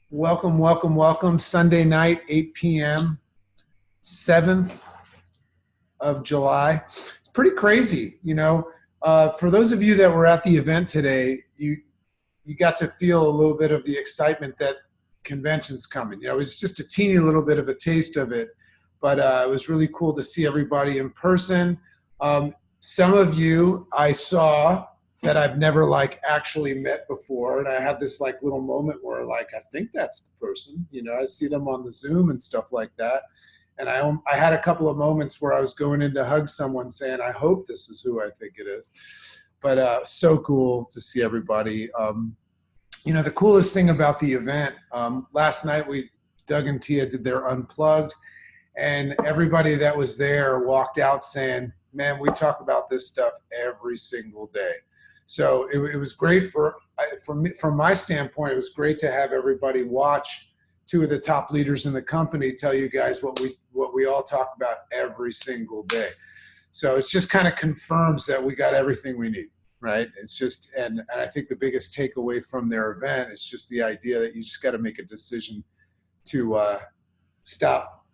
Welcome, welcome, welcome. Sunday night, 8 p.m., 7th of July. It's pretty crazy, you know. For those of you that were at the event today, you got to feel a little bit of the excitement that convention's coming. You know, it was just a teeny little bit of a taste of it, but it was really cool to see everybody in person. Some of you I saw that I've never actually met before, and I had this little moment where I think that's the person. You know, I see them on the Zoom and stuff like that, and I had a couple of moments where I was going in to hug someone, saying, "I hope this is who I think it is." But so cool to see everybody. You know, the coolest thing about the event, last night Doug and Tia did their Unplugged, and everybody that was there walked out saying, "Man, we talk about this stuff every single day." So it was great for me, from my standpoint. It was great to have everybody watch two of the top leaders in the company tell you guys what we all talk about every single day. So it just kind of confirms that we got everything we need, right? It's just, and I think the biggest takeaway from their event is just the idea that you just got to make a decision to stop,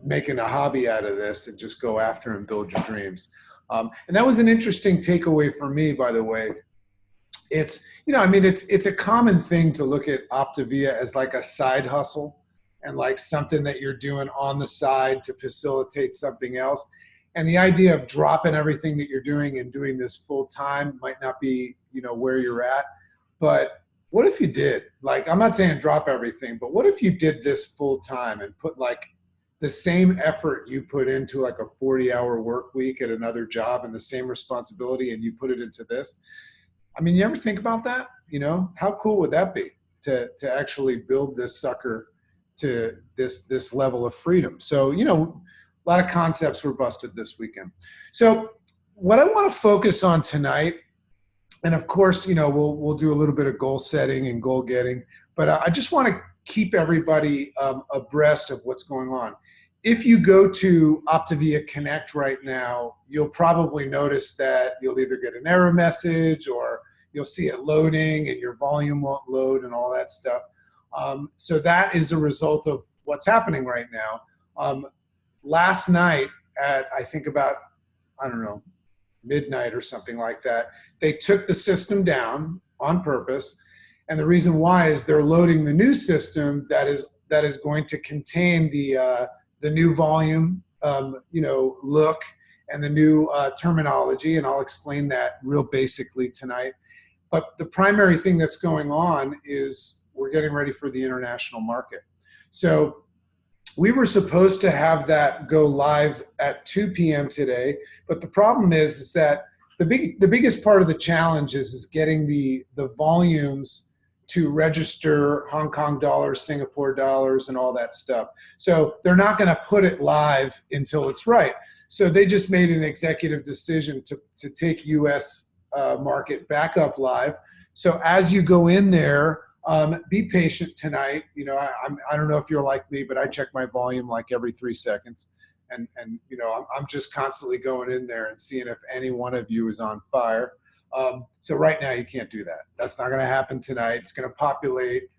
making a hobby out of this and just go after and build your dreams. And that was an interesting takeaway for me, by the way. It's, it's a common thing to look at Optavia as like a side hustle and like something that you're doing on the side to facilitate something else. And the idea of dropping everything that you're doing and doing this full time might not be, where you're at. But what if you did? I'm not saying drop everything, but what if you did this full time and put the same effort you put into a 40-hour work week at another job and the same responsibility, and you put it into this? I mean, you ever think about that? How cool would that be to actually build this sucker to this level of freedom? So, a lot of concepts were busted this weekend. So what I want to focus on tonight, and of course, we'll do a little bit of goal setting and goal getting, but I just want to keep everybody abreast of what's going on. If you go to Optavia Connect right now, you'll probably notice that you'll either get an error message or you'll see it loading and your volume won't load and all that stuff. So that is a result of what's happening right now. Last night at, I think about, midnight or something like that, they took the system down on purpose. And the reason why is they're loading the new system that is going to contain the new volume, look, and the new terminology. And I'll explain that real basically tonight. But the primary thing that's going on is we're getting ready for the international market. So we were supposed to have that go live at 2 p.m. today, but the problem is that the biggest part of the challenge is getting the volumes to register Hong Kong dollars, Singapore dollars, and all that stuff. So they're not going to put it live until it's right. So they just made an executive decision to take U.S. Market back up live. So as you go in there, be patient tonight. I don't know if you're like me, but I check my volume every 3 seconds. And I'm just constantly going in there and seeing if any one of you is on fire. So right now you can't do that. That's not going to happen tonight. It's going to populate.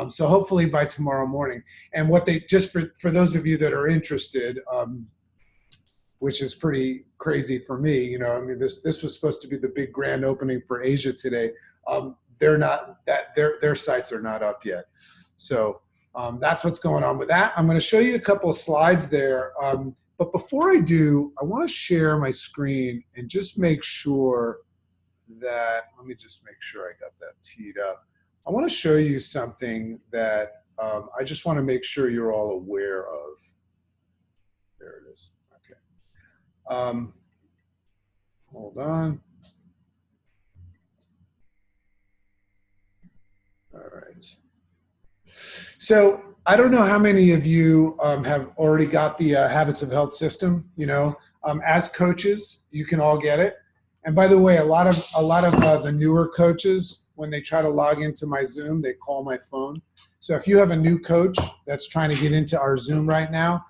So hopefully by tomorrow morning. And what they, just for those of you that are interested, which is pretty crazy for me, this was supposed to be the big grand opening for Asia today. They're not, their sites are not up yet. So that's what's going on with that. I'm going to show you a couple of slides there. But before I do, I want to share my screen and just make sure that, let me just make sure I got that teed up. I want to show you something that I just want to make sure you're all aware of. There it is. Okay. Hold on. All right. So I don't know how many of you have already got the Habits of Health system. As coaches, you can all get it. And by the way, a lot of the newer coaches, when they try to log into my Zoom, they call my phone. So if you have a new coach that's trying to get into our Zoom right now,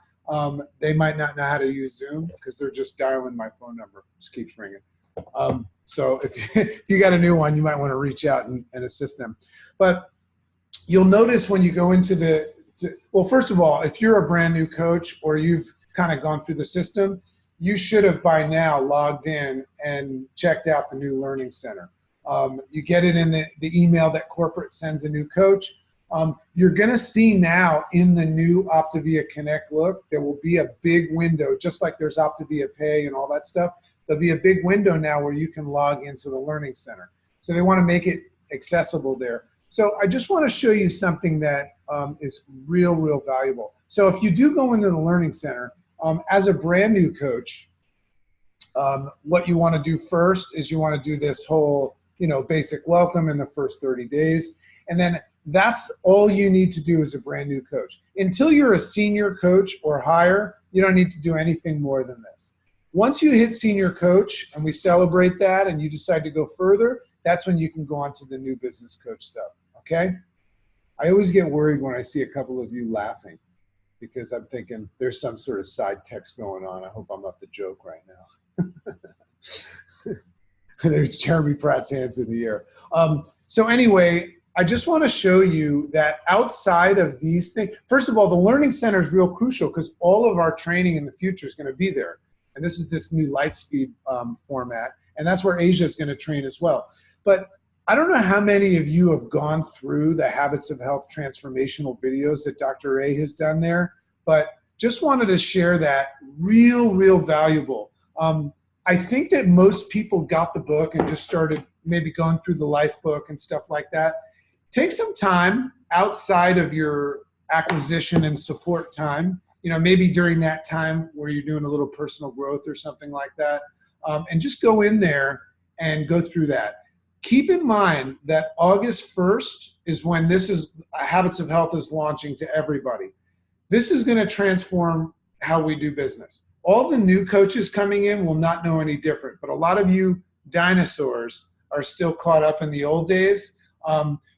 they might not know how to use Zoom because they're just dialing my phone number. It just keeps ringing. So if you got a new one, you might want to reach out and assist them. But you'll notice when you go into well, first of all, if you're a brand new coach or you've kind of gone through the system, you should have by now logged in and checked out the new Learning Center. You get it in the email that corporate sends a new coach. You're going to see now in the new Optavia Connect look, there will be a big window, just like there's Optavia Pay and all that stuff. There'll be a big window now where you can log into the Learning Center. So they want to make it accessible there. So I just want to show you something that is real valuable. So if you do go into the Learning Center, as a brand new coach, what you want to do first is you want to do this whole, basic welcome in the first 30 days. And then that's all you need to do as a brand new coach. Until you're a senior coach or higher, you don't need to do anything more than this. Once you hit senior coach and we celebrate that and you decide to go further, that's when you can go on to the new business coach stuff, okay? I always get worried when I see a couple of you laughing because I'm thinking there's some sort of side text going on. I hope I'm not the joke right now. There's Jeremy Pratt's hands in the air. So anyway, I just want to show you that outside of these things, first of all, the Learning Center is real crucial because all of our training in the future is going to be there. And this is this new Lightspeed format. And that's where Asia is going to train as well. But I don't know how many of you have gone through the Habits of Health transformational videos that Dr. A has done there, but just wanted to share that. Real valuable. I think that most people got the book and just started maybe going through the life book and stuff like that. Take some time outside of your acquisition and support time, maybe during that time where you're doing a little personal growth or something like that, and just go in there and go through that. Keep in mind that August 1st is when Habits of Health is launching to everybody. This is going to transform how we do business. All the new coaches coming in will not know any different, but a lot of you dinosaurs are still caught up in the old days.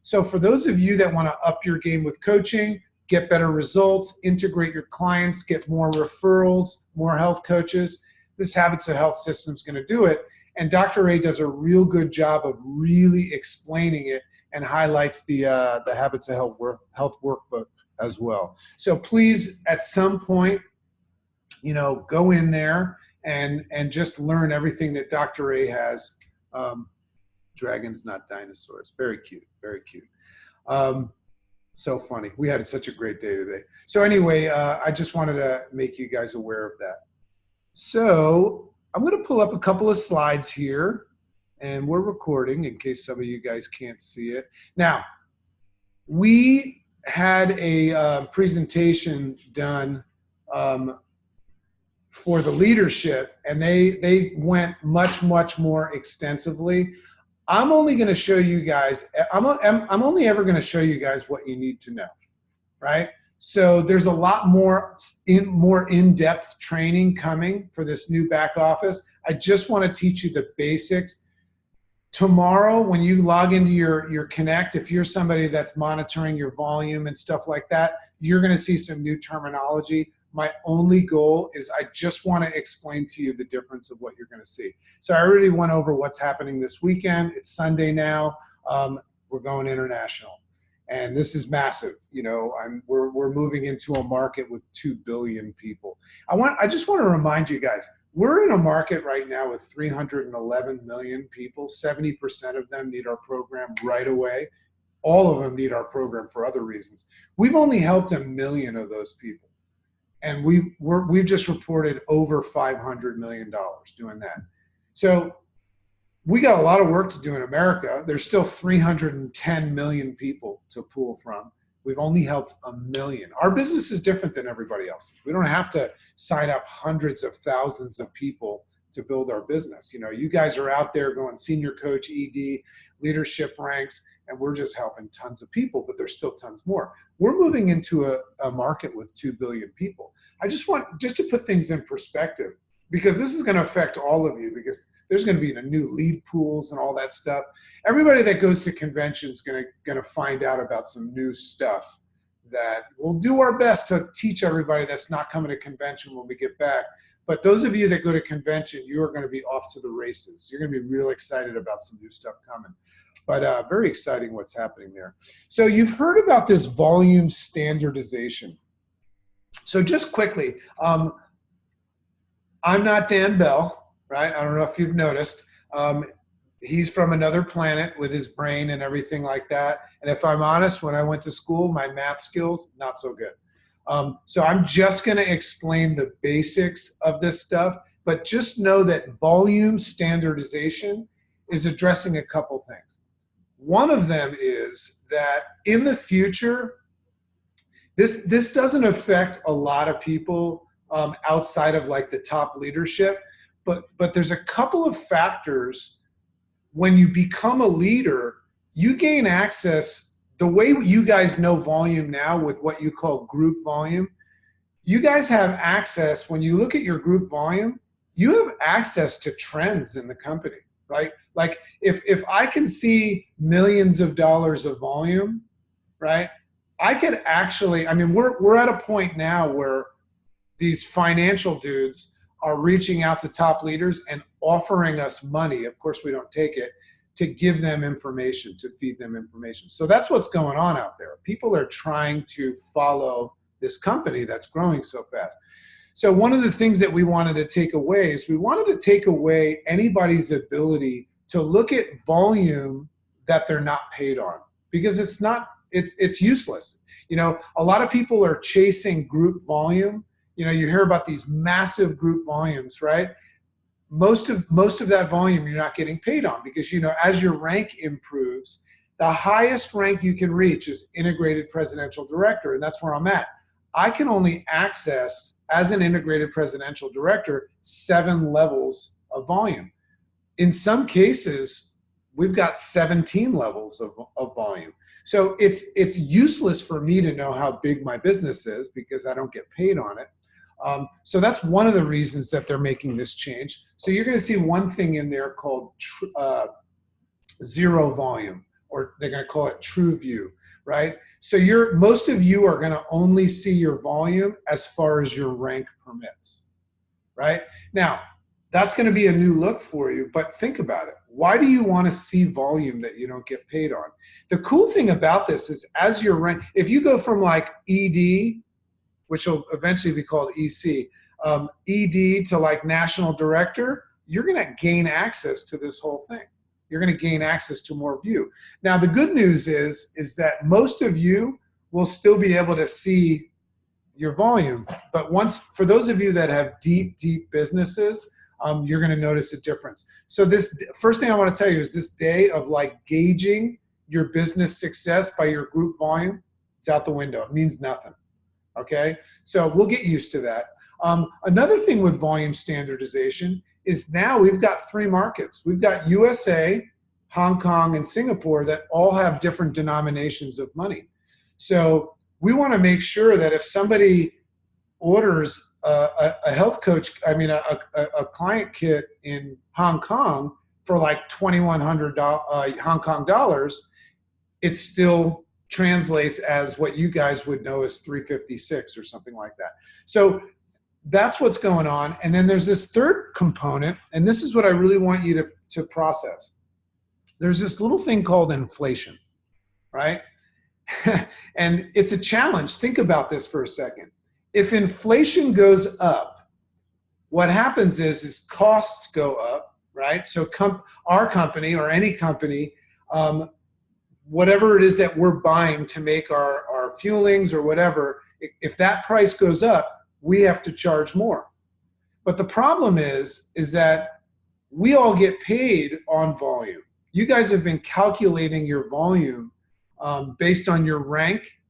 So for those of you that want to up your game with coaching, get better results, integrate your clients, get more referrals, more health coaches, this Habits of Health system is going to do it. And Dr. A does a real good job of really explaining it and highlights the Habits of Health workbook as well. So please, at some point, go in there and just learn everything that Dr. A has. Dragons, not dinosaurs. Very cute, very cute. So funny. We had such a great day today. So anyway, I just wanted to make you guys aware of that. So I'm going to pull up a couple of slides here, and we're recording in case some of you guys can't see it. Now, we had a presentation done for the leadership, and they went much more extensively. I'm only going to show you guys, I'm only ever going to show you guys what you need to know, right? So there's a lot more in-depth training coming for this new back office. I just want to teach you the basics. Tomorrow, when you log into your Connect, if you're somebody that's monitoring your volume and stuff like that, you're going to see some new terminology. My only goal is I just want to explain to you the difference of what you're going to see. So I already went over what's happening this weekend. It's Sunday now. We're going international. And this is massive. We're moving into a market with 2 billion people. I just want to remind you guys, we're in a market right now with 311 million people. 70% of them need our program right away. All of them need our program for other reasons. We've only helped 1 million of those people. And we've just reported over $500 million doing that. So we got a lot of work to do in America. There's still 310 million people to pull from. We've only helped 1 million. Our business is different than everybody else. We don't have to sign up hundreds of thousands of people to build our business. You guys are out there going senior coach, ED, leadership ranks, and we're just helping tons of people, but there's still tons more. We're moving into a market with 2 billion people. I just want to put things in perspective, because this is going to affect all of you, because there's going to be new lead pools and all that stuff. Everybody that goes to convention is going to find out about some new stuff that we'll do our best to teach everybody that's not coming to convention when we get back. But those of you that go to convention, you are going to be off to the races. You're going to be real excited about some new stuff coming. But very exciting what's happening there. So you've heard about this volume standardization. So just quickly, I'm not Dan Bell, right? I don't know if you've noticed. He's from another planet with his brain and everything like that. And if I'm honest, when I went to school, my math skills, not so good. So I'm just going to explain the basics of this stuff, but just know that volume standardization is addressing a couple things. One of them is that in the future, this doesn't affect a lot of people outside of like the top leadership, but there's a couple of factors. When you become a leader, you gain access the way you guys know volume now with what you call group volume. You guys have access, when you look at your group volume, you have access to trends in the company, right? Like if I can see millions of dollars of volume, right? I could actually, I mean, we're at a point now where these financial dudes are reaching out to top leaders and offering us money. Of course, we don't take it, to give them information, to feed them information. So that's what's going on out there. People are trying to follow this company that's growing so fast. So one of the things that we wanted to take away is we wanted to take away anybody's ability to look at volume that they're not paid on, because it's useless. You know, a lot of people are chasing group volume. You know, you hear about these massive group volumes, right? Most of that volume you're not getting paid on, because, you know, as your rank improves, the highest rank you can reach is integrated presidential director, and that's where I'm at. I can only access, as an integrated presidential director, 7 levels of volume. In some cases, we've got 17 levels of volume. So it's useless for me to know how big my business is because I don't get paid on it. So that's one of the reasons that they're making this change. So you're going to see one thing in there called zero volume, or they're going to call it true view, right? So most of you are going to only see your volume as far as your rank permits, right? Now, that's going to be a new look for you, but think about it. Why do you want to see volume that you don't get paid on? The cool thing about this is, as your rank, if you go from like ED, which will eventually be called EC, ED to like national director, you're going to gain access to this whole thing. You're going to gain access to more view. Now, the good news is that most of you will still be able to see your volume. But for those of you that have deep businesses, you're going to notice a difference. So this first thing I want to tell you is this day of like gauging your business success by your group volume, it's out the window. It means nothing. Okay, so we'll get used to that. Another thing with volume standardization is now we've got 3 markets. We've got USA, Hong Kong, and Singapore that all have different denominations of money. So we want to make sure that if somebody orders a health coach, I mean a client kit in Hong Kong for like 2,100 Hong Kong dollars, it still translates as what you guys would know as 356 or something like that. So that's what's going on. And then there's this third component, and this is what I really want you to process. There's this little thing called inflation, right? And it's a challenge. Think about this for a second. If inflation goes up, what happens is costs go up, right? So our company or any company, whatever it is that we're buying to make our fuelings or whatever, if that price goes up, we have to charge more. But the problem is that we all get paid on volume. You guys have been calculating your volume based on your rank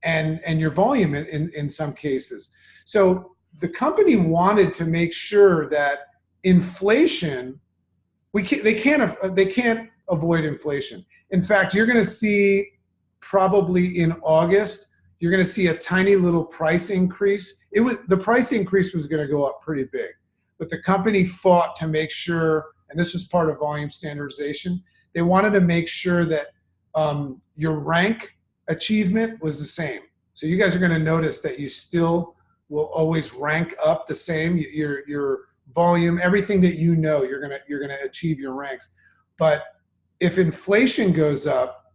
and your volume in some cases. So the company wanted to make sure that inflation, they can't avoid inflation. In fact, you're going to see probably in August, you're going to see a tiny little price increase. The price increase was going to go up pretty big, but the company fought to make sure, and this was part of volume standardization, they wanted to make sure that your rank achievement was the same. So you guys are going to notice that you still will always rank up the same. Your volume, everything that you know, you're going to achieve your ranks. But if inflation goes up,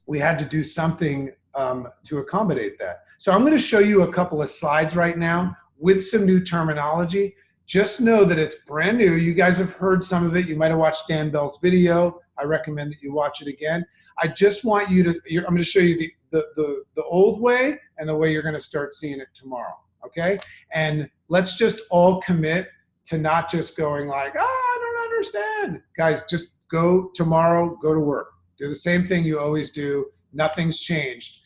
we had to do something to accommodate that. So I'm going to show you a couple of slides right now with some new terminology. Just know that it's brand new. You guys have heard some of it. You might have watched Dan Bell's video. I recommend that you watch it again. I just want you to, I'm going to show you the old way and the way you're going to start seeing it tomorrow, okay? And let's just all commit to not just going like, I don't understand. Guys, just go tomorrow, go to work. Do the same thing you always do. Nothing's changed.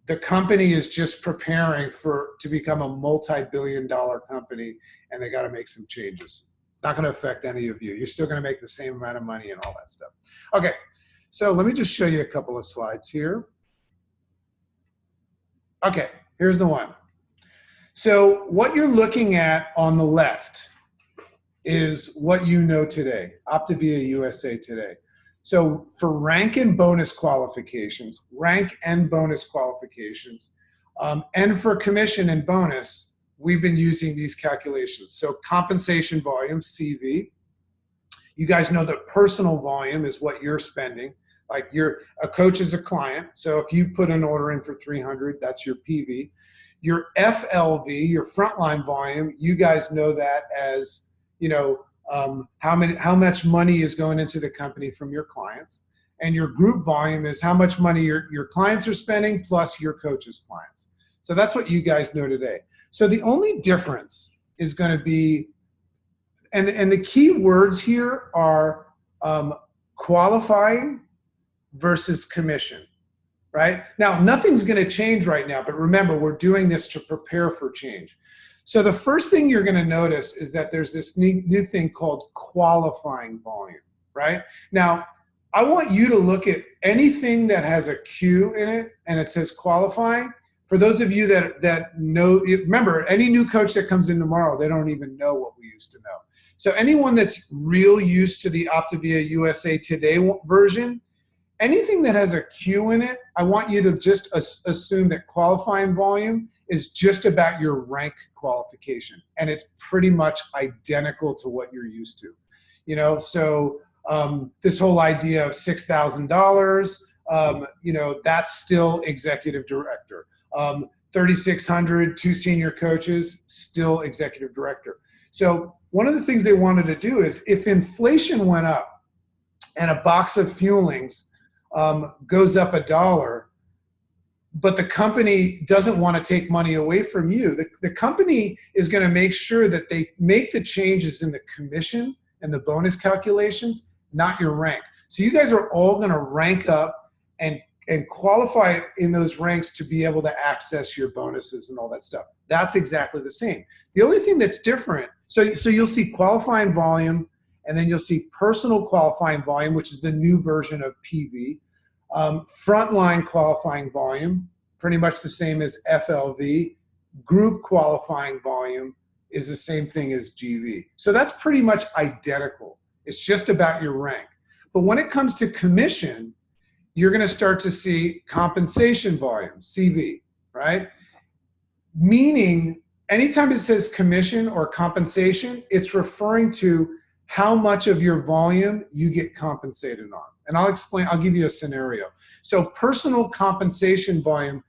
The company is just preparing to become a multi-billion-dollar company, and they got to make some changes. It's not going to affect any of you. You're still going to make the same amount of money and all that stuff. Okay, so let me just show you a couple of slides here. Okay, here's the one. So what you're looking at on the left is what you know today, Optavia USA today. So for rank and bonus qualifications, and for commission and bonus, we've been using these calculations. So compensation volume, CV. You guys know that personal volume is what you're spending. Like a coach is a client. So if you put an order in for 300, that's your PV. Your FLV, your frontline volume, you guys know that as, you know, how much money is going into the company from your clients, and your group volume is how much money your clients are spending plus your coach's clients. So that's what you guys know today. So the only difference is going to be, and the key words here are qualifying versus commission, right? Now, nothing's going to change right now, but remember, we're doing this to prepare for change. So the first thing you're going to notice is that there's this new thing called qualifying volume, right? Now, I want you to look at anything that has a Q in it and it says qualifying. For those of you that know, remember, any new coach that comes in tomorrow, they don't even know what we used to know. So anyone that's real used to the Optavia USA Today version, anything that has a Q in it, I want you to just assume that qualifying volume is just about your rank qualification, and it's pretty much identical to what you're used to. You know, so this whole idea of $6,000, you know, that's still executive director. 3,600, 2 senior coaches, still executive director. So one of the things they wanted to do is, if inflation went up and a box of fuelings goes up $1, but the company doesn't want to take money away from you, the company is going to make sure that they make the changes in the commission and the bonus calculations, not your rank. So you guys are all going to rank up and qualify in those ranks to be able to access your bonuses and all that stuff. That's exactly the same. The only thing that's different, so you'll see qualifying volume, and then you'll see personal qualifying volume, which is the new version of PV. Frontline qualifying volume, pretty much the same as FLV. Group qualifying volume is the same thing as GV. So that's pretty much identical. It's just about your rank. But when it comes to commission, you're going to start to see compensation volume, CV, right? Meaning, anytime it says commission or compensation, it's referring to how much of your volume you get compensated on. And I'll give you a scenario. So personal compensation volume,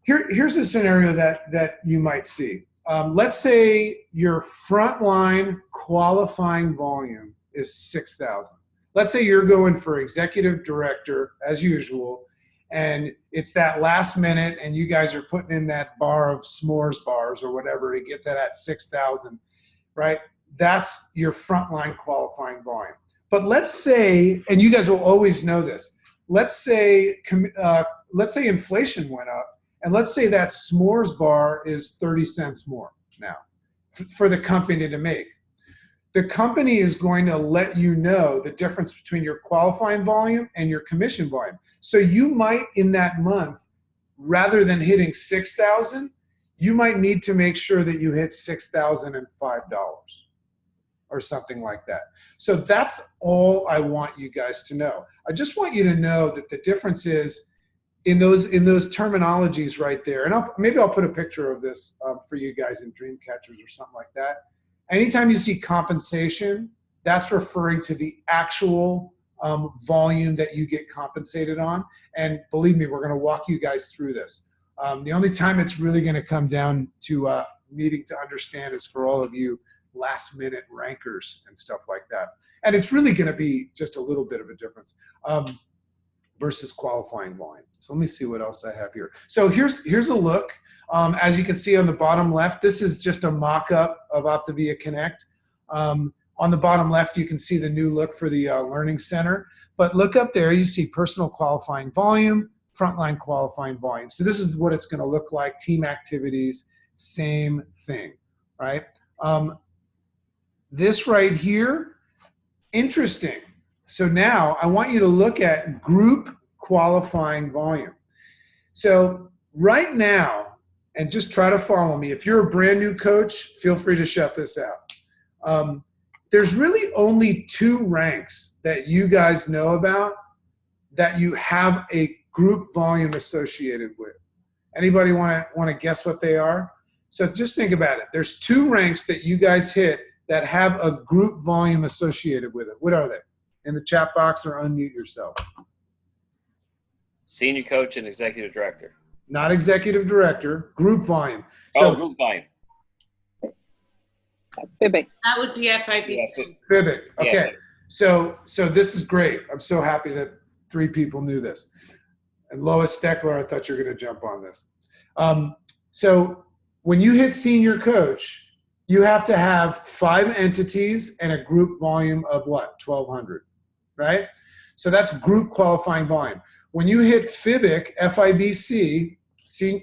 here's a scenario that you might see. Let's say your frontline qualifying volume is 6,000. Let's say you're going for executive director as usual, and it's that last minute and you guys are putting in that bar of s'mores bars or whatever to get that at 6,000, right? That's your frontline qualifying volume. But let's say, and you guys will always know this, let's say inflation went up, and let's say that s'mores bar is 30 cents more now for the company to make. The company is going to let you know the difference between your qualifying volume and your commission volume. So you might, in that month, rather than hitting 6,000, you might need to make sure that you hit $6,005 or something like that. So that's all I want you guys to know. I just want you to know that the difference is in those terminologies right there. And maybe I'll put a picture of this for you guys in Dreamcatchers or something like that. Anytime you see compensation, that's referring to the actual volume that you get compensated on. And believe me, we're going to walk you guys through this. The only time it's really going to come down to needing to understand is for all of you last minute rankers and stuff like that. And it's really going to be just a little bit of a difference versus qualifying volume. So let me see what else I have here. So here's a look. As you can see on the bottom left, this is just a mock-up of Optavia Connect. On the bottom left, you can see the new look for the Learning Center. But look up there, you see personal qualifying volume, frontline qualifying volume. So this is what it's going to look like. Team activities, same thing, right? This right here, interesting. So now I want you to look at group qualifying volume. So right now, and just try to follow me. If you're a brand new coach, feel free to shut this out. There's really only 2 ranks that you guys know about that you have a group volume associated with. Anybody want to guess what they are? So just think about it. There's 2 ranks that you guys hit that have a group volume associated with it. What are they? In the chat box or unmute yourself. Senior coach and executive director. Not executive director, group volume. So, group volume. FIBIC. That would be FIBC. FIBIC. Okay. Yeah. So this is great. I'm so happy that 3 people knew this. And Lois Steckler, I thought you were going to jump on this. So when you hit senior coach, you have to have 5 entities and a group volume of what? 1,200, right? So that's group qualifying volume. When you hit FIBIC, FIBC,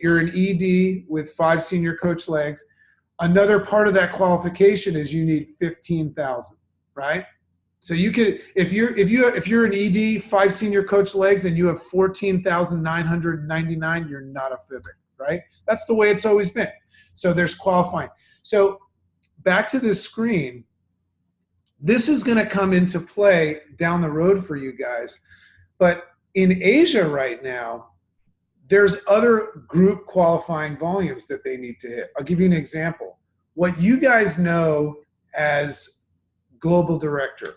you're an ED with 5 senior coach legs. Another part of that qualification is you need 15,000, right? So you could, if you're an ED, 5 senior coach legs, and you have 14,999, you're not a FIBIC, right? That's the way it's always been. So there's qualifying. So back to this screen, this is going to come into play down the road for you guys. But in Asia right now, there's other group qualifying volumes that they need to hit. I'll give you an example. What you guys know as global director,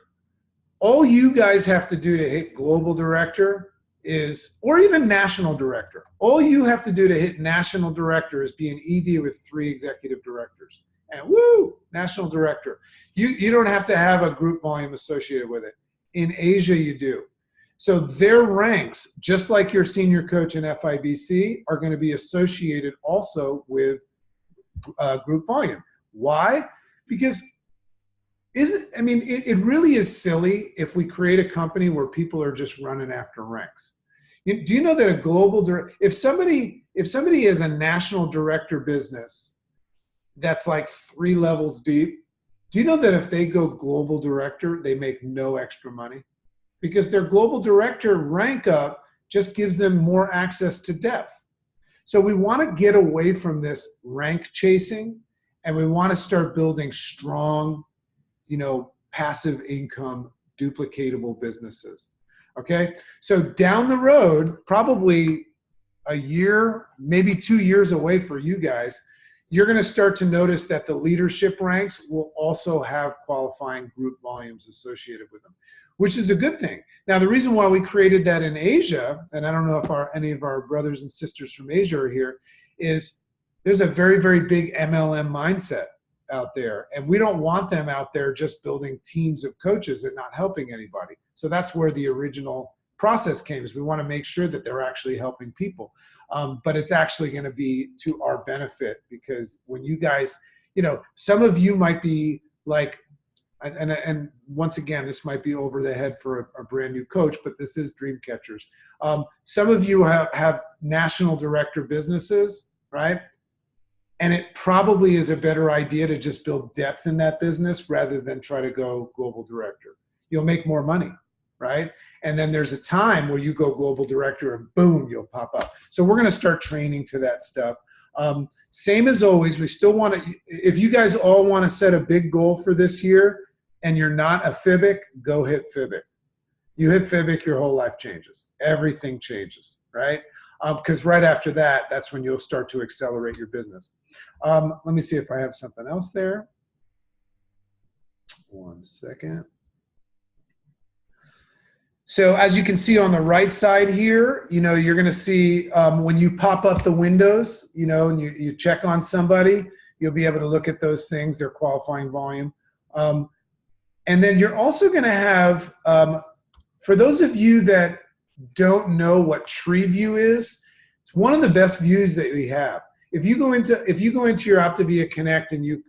all you guys have to do to hit global director is, or even national director, all you have to do to hit national director is be an ED with 3 executive directors. And woo, national director. You don't have to have a group volume associated with it. In Asia, you do. So their ranks, just like your senior coach in FIBC, are going to be associated also with group volume. Why? Because it really is silly if we create a company where people are just running after ranks. Do you know that a global if somebody is a national director business that's like 3 levels deep, do you know that if they go global director, they make no extra money? Because their global director rank up just gives them more access to depth. So we want to get away from this rank chasing, and we want to start building strong, passive income, duplicatable businesses. Okay? So down the road, probably a year, maybe 2 years away for you guys, you're going to start to notice that the leadership ranks will also have qualifying group volumes associated with them, which is a good thing. Now, the reason why we created that in Asia, and I don't know if any of our brothers and sisters from Asia are here, is there's a very, very big MLM mindset out there. And we don't want them out there just building teams of coaches and not helping anybody. So that's where the original process came, is we want to make sure that they're actually helping people. But it's actually going to be to our benefit, because when you guys, some of you might be like, and once again, this might be over the head for a brand new coach, but this is Dream Catchers. Some of you have national director businesses, right? And it probably is a better idea to just build depth in that business rather than try to go global director. You'll make more money, right? And then there's a time where you go global director and boom, you'll pop up. So we're going to start training to that stuff. Same as always, we still want to, if you guys all want to set a big goal for this year and you're not a FIBIC, go hit FIBIC. You hit FIBIC, your whole life changes. Everything changes, right? Because right after that, that's when you'll start to accelerate your business. Let me see if I have something else there. One second. So as you can see on the right side here, you're going to see when you pop up the windows, and you check on somebody, you'll be able to look at those things, their qualifying volume. And then you're also going to have, for those of you that don't know what Tree View is, it's one of the best views that we have. If you go into your Optavia Connect and you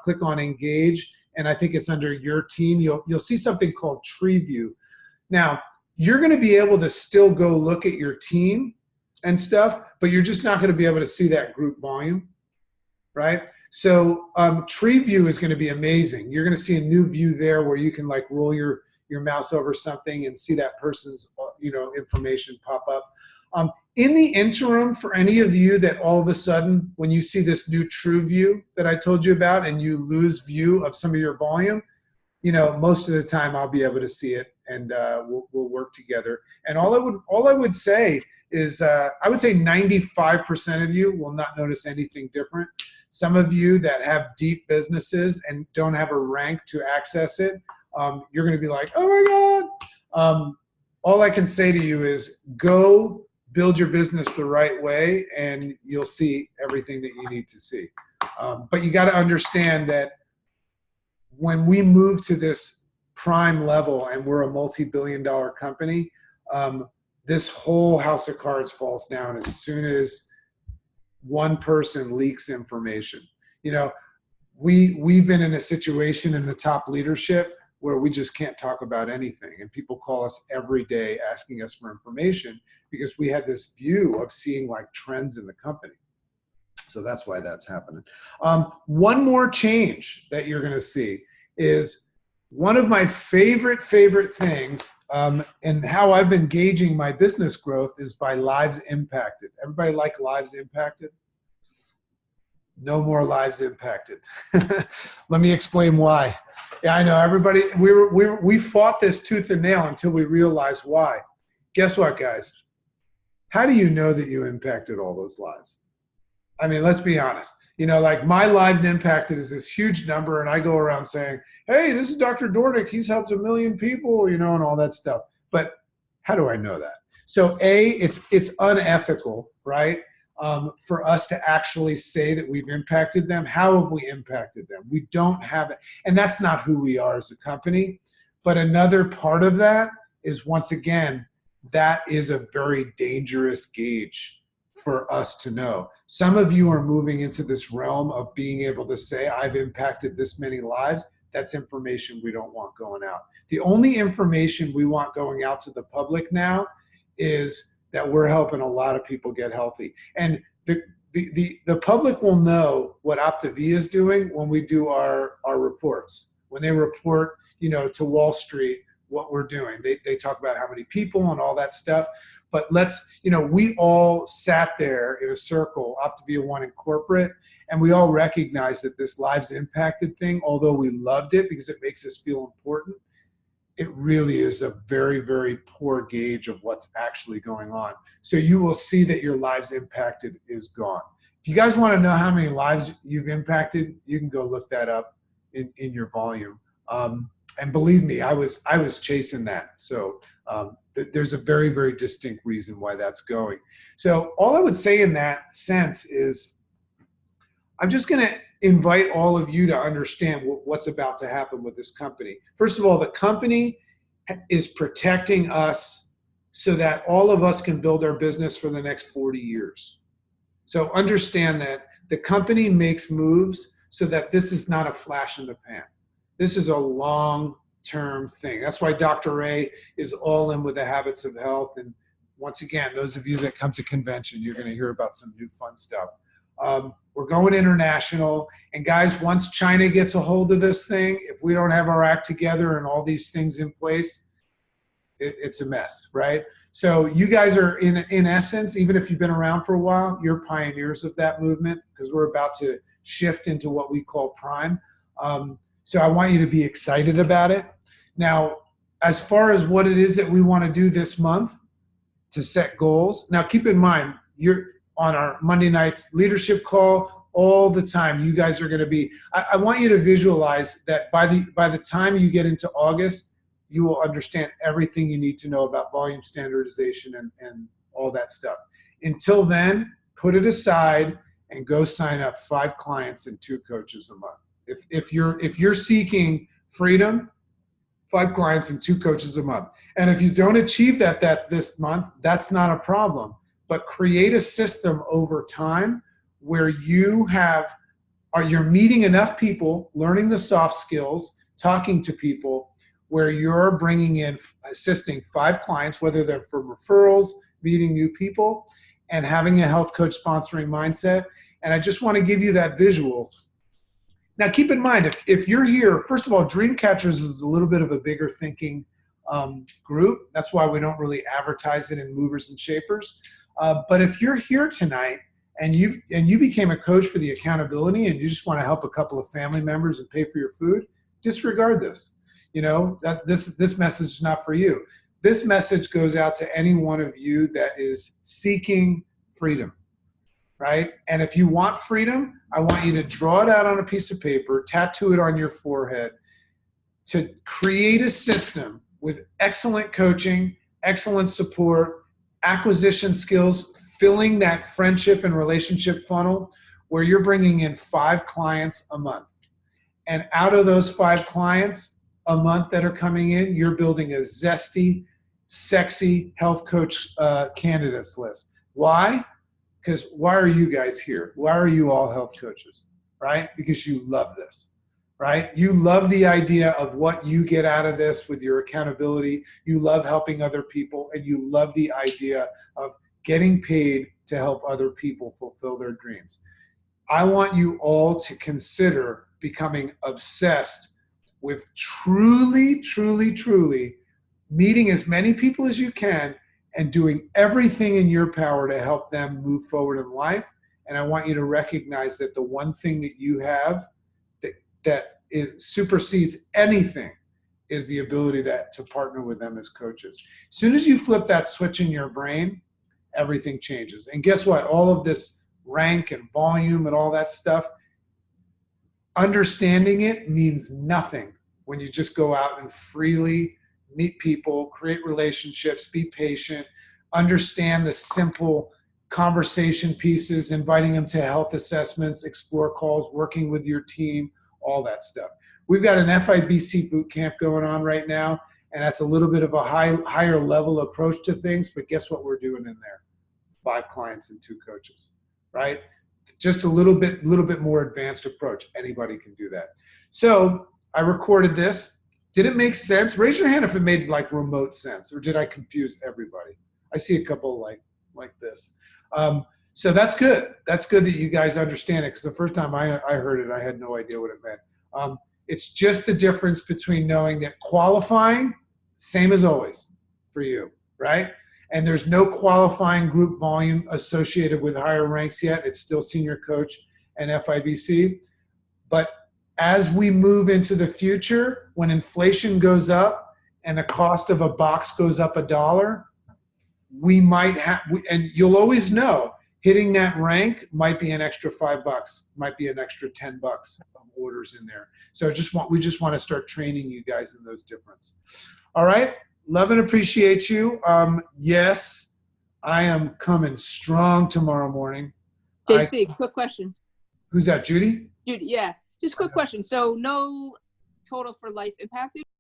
click on Engage, and I think it's under your team, you'll see something called Tree View. Now, you're going to be able to still go look at your team and stuff, but you're just not going to be able to see that group volume, right? So Tree View is going to be amazing. You're going to see a new view there where you can like roll your mouse over something and see that person's information pop up. In the interim, for any of you that all of a sudden, when you see this new True View that I told you about and you lose view of some of your volume, most of the time I'll be able to see it, and we'll work together. And all I would say is I would say 95% of you will not notice anything different. Some of you that have deep businesses and don't have a rank to access it, you're going to be like, oh my God. All I can say to you is go build your business the right way, and you'll see everything that you need to see. But you got to understand that when we move to this prime level and we're a multi-billion-dollar company, this whole house of cards falls down as soon as one person leaks information. We've been in a situation in the top leadership where we just can't talk about anything, and people call us every day asking us for information because we had this view of seeing like trends in the company. So that's why that's happening. One more change that you're going to see is one of my favorite things, and how I've been gauging my business growth is by lives impacted. Everybody like lives impacted? No more lives impacted. Let me explain why. Yeah, I know everybody. We fought this tooth and nail until we realized why. Guess what, guys? How do you know that you impacted all those lives? I mean, let's be honest. Like my lives impacted is this huge number, and I go around saying, hey, this is Dr. Dordick. He's helped 1 million people, and all that stuff. But how do I know that? So it's unethical, right? For us to actually say that we've impacted them. How have we impacted them? We don't have it. And that's not who we are as a company. But another part of that is, once again, that is a very dangerous gauge for us to know. Some of you are moving into this realm of being able to say, I've impacted this many lives. That's information we don't want going out. The only information we want going out to the public now is that we're helping a lot of people get healthy. And the public will know what Optavia is doing when we do our reports. When they report, to Wall Street what we're doing. They talk about how many people and all that stuff. But we all sat there in a circle, Optavia One in corporate, and we all recognized that this lives impacted thing, although we loved it because it makes us feel important, it really is a very, very poor gauge of what's actually going on. So you will see that your lives impacted is gone. If you guys want to know how many lives you've impacted, you can go look that up in your volume. And believe me, I was chasing that. So there's a very, very distinct reason why that's going. So all I would say in that sense is I'm just going to invite all of you to understand what's about to happen with this company. First of all, the company is protecting us so that all of us can build our business for the next 40 years. So understand that the company makes moves so that this is not a flash in the pan. This is a long-term thing. That's why Dr. Ray is all in with the habits of health. And once again, those of you that come to convention, you're going to hear about some new fun stuff. We're going international. And guys, once China gets a hold of this thing, if we don't have our act together and all these things in place, it's a mess, right? So you guys are, in essence, even if you've been around for a while, you're pioneers of that movement because we're about to shift into what we call prime. So I want you to be excited about it. Now, as far as what it is that we want to do this month to set goals, now keep in mind, you're on our Monday night leadership call all the time. You guys are going to be, I want you to visualize that by the time you get into August, you will understand everything you need to know about volume standardization and all that stuff. Until then, put it aside and go sign up 5 clients and 2 coaches a month. If you're seeking freedom, 5 clients and 2 coaches a month. And if you don't achieve that this month, that's not a problem. But create a system over time where you're meeting enough people, learning the soft skills, talking to people, where you're bringing in, assisting 5 clients, whether they're for referrals, meeting new people, and having a health coach sponsoring mindset. And I just want to give you that visual. Now, keep in mind, if you're here, first of all, Dreamcatchers is a little bit of a bigger thinking group. That's why we don't really advertise it in Movers and Shapers. But if you're here tonight and you became a coach for the accountability and you just want to help a couple of family members and pay for your food, disregard this. You know, that this message is not for you. This message goes out to any one of you that is seeking freedom, right? And if you want freedom, I want you to draw it out on a piece of paper, tattoo it on your forehead, to create a system with excellent coaching, excellent support, acquisition skills, filling that friendship and relationship funnel where you're bringing in 5 clients a month. And out of those 5 clients a month that are coming in, you're building a zesty, sexy health coach candidates list. Why? Because why are you guys here? Why are you all health coaches, right? Because you love this, right? You love the idea of what you get out of this with your accountability. You love helping other people, and you love the idea of getting paid to help other people fulfill their dreams. I want you all to consider becoming obsessed with truly, truly, truly meeting as many people as you can and doing everything in your power to help them move forward in life. And I want you to recognize that the one thing that you have that supersedes anything is the ability to partner with them as coaches. As soon as you flip that switch in your brain, everything changes. And guess what? All of this rank and volume and all that stuff, understanding it means nothing when you just go out and freely meet people, create relationships, be patient, understand the simple conversation pieces, inviting them to health assessments, explore calls, working with your team, all that stuff. We've got an FIBC boot camp going on right now, and that's a little bit of a higher level approach to things, but guess what we're doing in there? 5 clients and 2 coaches, right? Just a little bit more advanced approach. Anybody can do that. So I recorded this. Did it make sense? Raise your hand if it made like remote sense, or did I confuse everybody? I see a couple like this. So that's good. That's good that you guys understand it, because the first time I heard it, I had no idea what it meant. It's just the difference between knowing that qualifying, same as always for you, right? And there's no qualifying group volume associated with higher ranks yet. It's still senior coach and FIBC. But as we move into the future, when inflation goes up and the cost of a box goes up $1, we might have, and you'll always know, hitting that rank might be an extra $5, might be an extra $10 of orders in there. So we just want to start training you guys in those differences. All right. Love and appreciate you. Yes, I am coming strong tomorrow morning. JC, quick question. Who's that, Judy? Judy, yeah. Just quick question. So no total for life impacted?